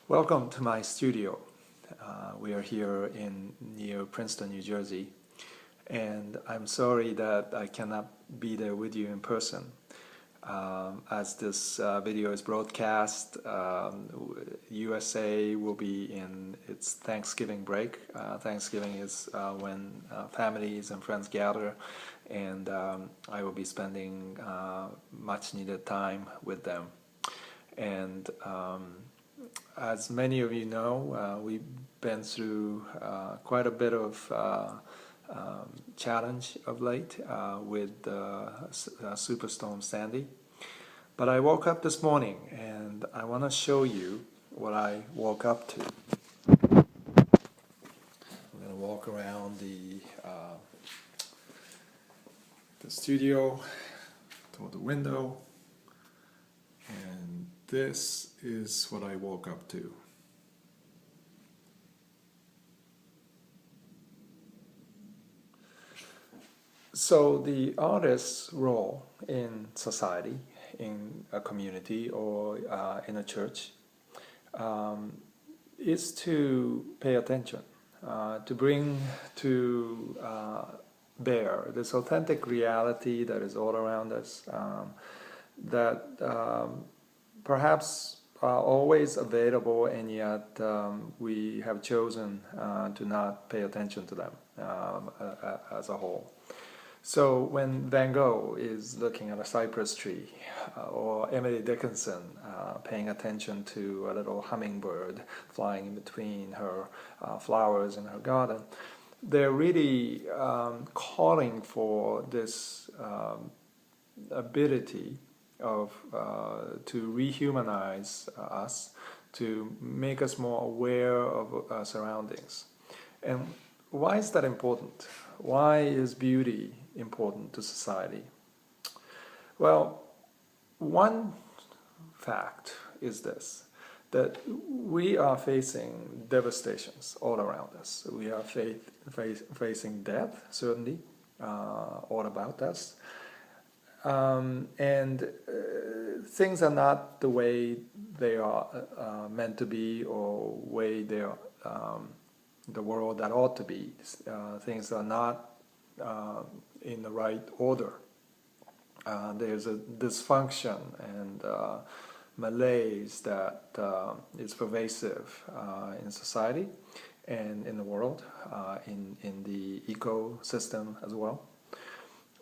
Welcome to my studio. We are here near Princeton, New Jersey, and I'm sorry that I cannot be there with you in person. As this video is broadcast, USA will be in its Thanksgiving break. Thanksgiving is when families and friends gather, and I will be spending much needed time with them. And as many of you know, we've been through quite a bit of challenge of late with Superstorm Sandy. But I woke up this morning and I want to show you what I woke up to. I'm going to walk around the studio toward the window, and this is what I woke up to. So the artist's role in society, in a community, or in a church is to pay attention, to bring to bear this authentic reality that is all around us, that perhaps are always available, and yet we have chosen to not pay attention to them as a whole. So when Van Gogh is looking at a cypress tree, or Emily Dickinson paying attention to a little hummingbird flying in between her flowers in her garden, they're really calling for this ability of to rehumanize us, to make us more aware of our surroundings. And why is that important? Why is beauty important to society? Well, one fact is this, that we are facing devastations all around us. We are facing death, certainly, all about us. And things are not the way they are meant to be, or way they are the world that ought to be. Things are not in the right order. There's a dysfunction and malaise that is pervasive in society and in the world, in the ecosystem as well.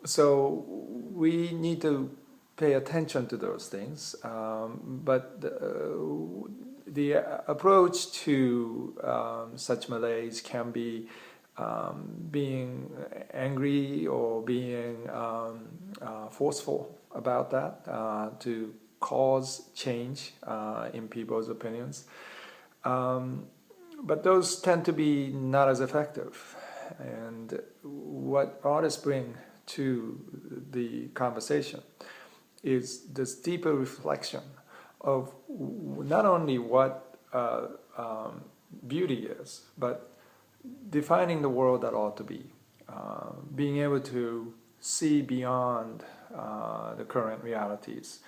So we need to pay attention to those things, but the approach to such malaise can be being angry or being forceful about that to cause change in people's opinions. But those tend to be not as effective. And what artists bring to the conversation is this deeper reflection of not only what beauty is, but defining the world that ought to be, being able to see beyond the current realities,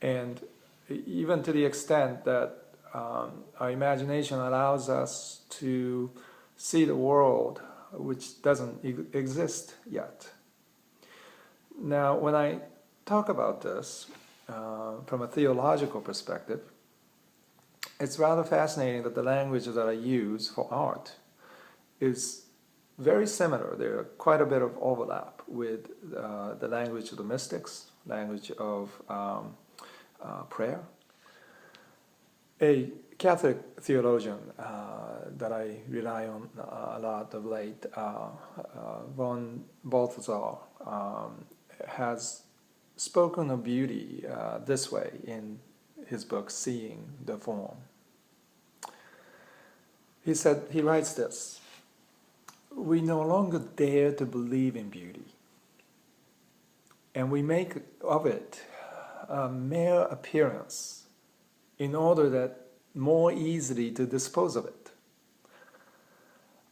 and even to the extent that our imagination allows us to see the world which doesn't exist yet. Now, when I talk about this from a theological perspective, it's rather fascinating that the language that I use for art is very similar. There are quite a bit of overlap with the language of the mystics, language of prayer. A Catholic theologian that I rely on a lot of late, von Balthasar, has spoken of beauty this way in his book, Seeing the Form. He writes this: we no longer dare to believe in beauty, and we make of it a mere appearance in order that more easily to dispose of it.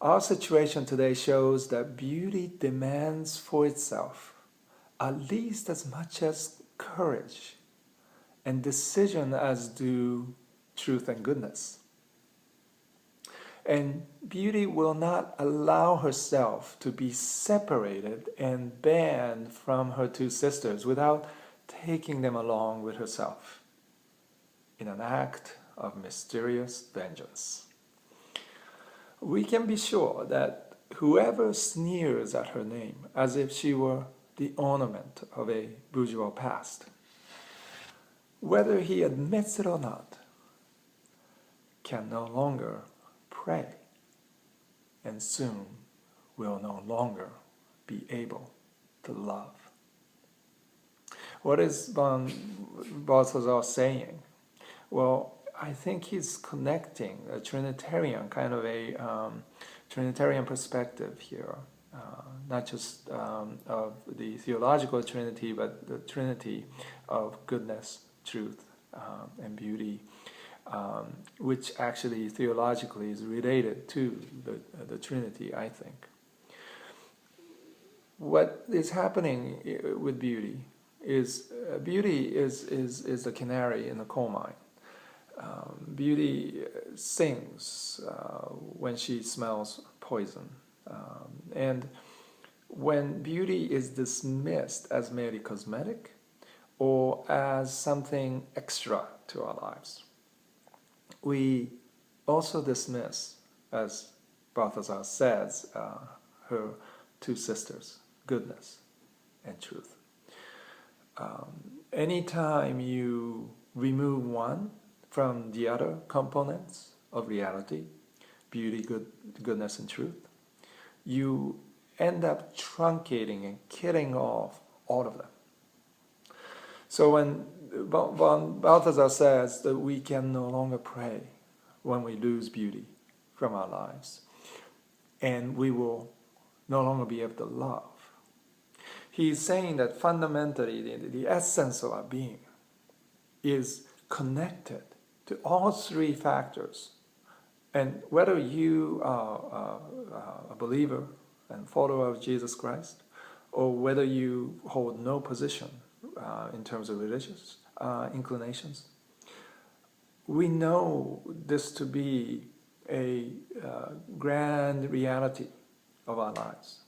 Our situation today shows that beauty demands for itself at least as much as courage and decision as do truth and goodness. And beauty will not allow herself to be separated and banned from her two sisters without taking them along with herself in an act of mysterious vengeance. We can be sure that whoever sneers at her name as if she were the ornament of a bourgeois past, whether he admits it or not, can no longer pray, and soon will no longer be able to love. What is Balthasar saying? Well, I think he's connecting a Trinitarian, kind of a Trinitarian perspective here, not just of the theological Trinity, but the Trinity of goodness, truth, and beauty, which actually theologically is related to the Trinity, I think. What is happening with beauty is the canary in the coal mine. Beauty sings when she smells poison. And when beauty is dismissed as merely cosmetic or as something extra to our lives, we also dismiss, as Balthasar says, her two sisters, goodness and truth. Anytime you remove one from the other components of reality, beauty, goodness, and truth, you end up truncating and killing off all of them. So when Balthasar says that we can no longer pray when we lose beauty from our lives, and we will no longer be able to love, he's saying that fundamentally the essence of our being is connected to all three factors. And whether you are a believer and follower of Jesus Christ, or whether you hold no position in terms of religious inclinations, we know this to be a grand reality of our lives.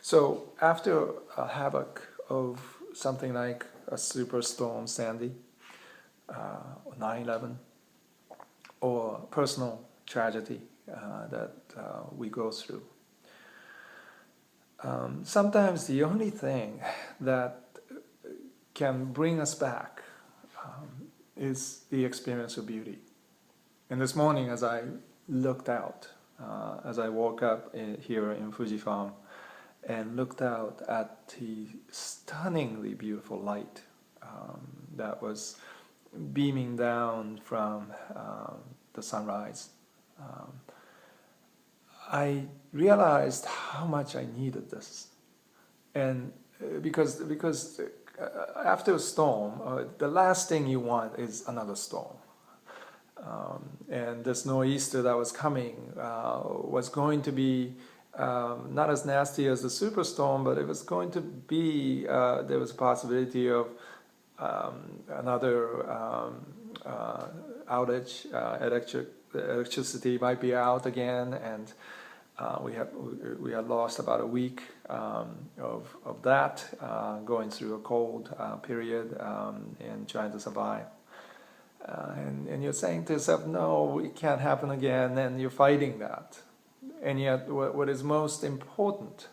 So after a havoc of something like a superstorm Sandy, 9/11, or personal tragedy that we go through, sometimes the only thing that can bring us back is the experience of beauty. And this morning, as I looked out, as I woke up here in Fuji Farm and looked out at the stunningly beautiful light that was beaming down from the sunrise, I realized how much I needed this. And because after a storm, the last thing you want is another storm. And this nor'easter that was coming was going to be not as nasty as the superstorm, but it was going to be, there was a possibility of another outage, electricity might be out again, and we had lost about a week of that, going through a cold period and trying to survive. And you're saying to yourself, no, it can't happen again, and you're fighting that. And yet what is most important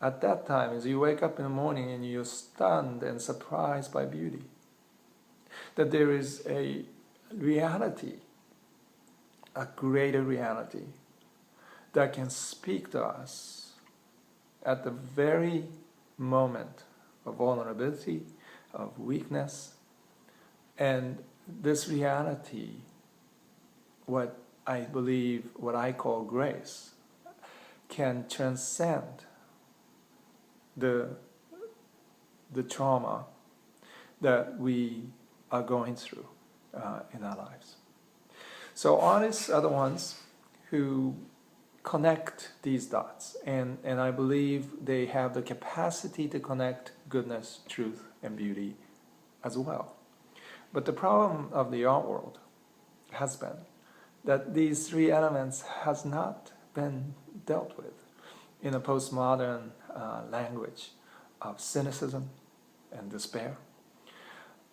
at that time is you wake up in the morning and you're stunned and surprised by beauty. That there is a reality, a greater reality, that can speak to us at the very moment of vulnerability, of weakness. And this reality, what I believe, what I call grace, can transcend the trauma that we are going through in our lives. So artists are the ones who connect these dots, and I believe they have the capacity to connect goodness, truth, and beauty as well. But the problem of the art world has been that these three elements has not been dealt with in a postmodern language of cynicism and despair.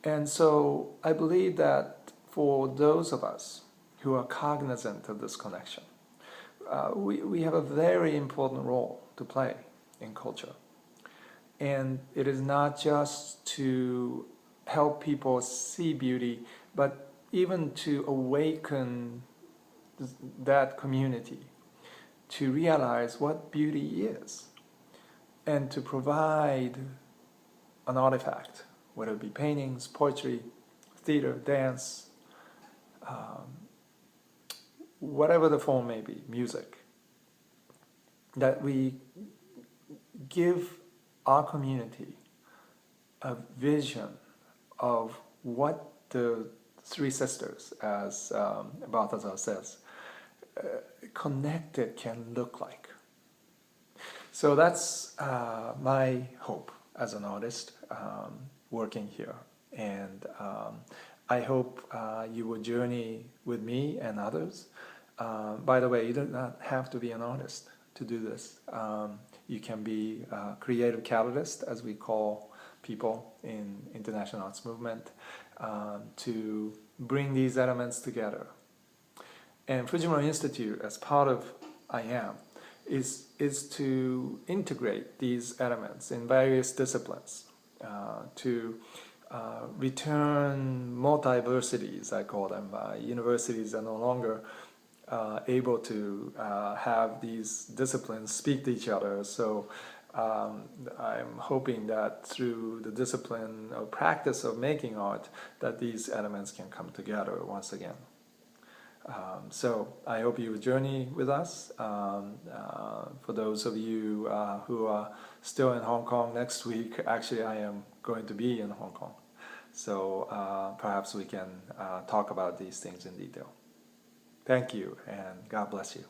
And so I believe that for those of us who are cognizant of this connection, we have a very important role to play in culture. And it is not just to help people see beauty, but even to awaken that community to realize what beauty is and to provide an artifact, whether it be paintings, poetry, theater, dance, whatever the form may be, music, that we give our community a vision of what the three sisters, as Balthasar says, connected can look like. So that's my hope as an artist working here. And I hope you will journey with me and others. By the way, you do not have to be an artist to do this. You can be a creative catalyst, as we call people in International Arts Movement, to bring these elements together. And Fujimura Institute, as part of IAM, is to integrate these elements in various disciplines, to return multiversities, I call them. Universities are no longer able to have these disciplines speak to each other. So I'm hoping that through the discipline or practice of making art, that these elements can come together once again. So I hope you will journey with us. For those of you who are still in Hong Kong next week, actually I am going to be in Hong Kong. So perhaps we can talk about these things in detail. Thank you, and God bless you.